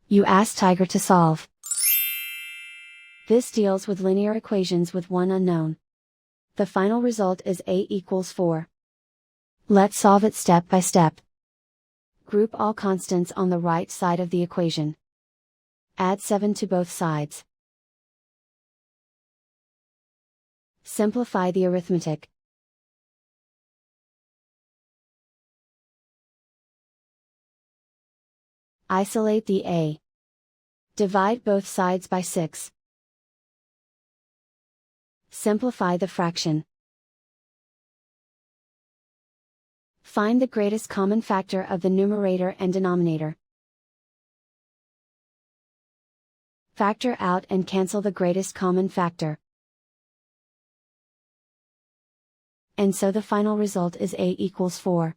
You ask Tiger to solve. This deals with linear equations with one unknown. The final result is a equals 4. Let's solve it step by step. Group all constants on the right side of the equation. Add 7 to both sides. Simplify the arithmetic. Isolate the a. Divide both sides by 6. Simplify the fraction. Find the greatest common factor of the numerator and denominator. Factor out and cancel the greatest common factor. And so the final result is a equals 4.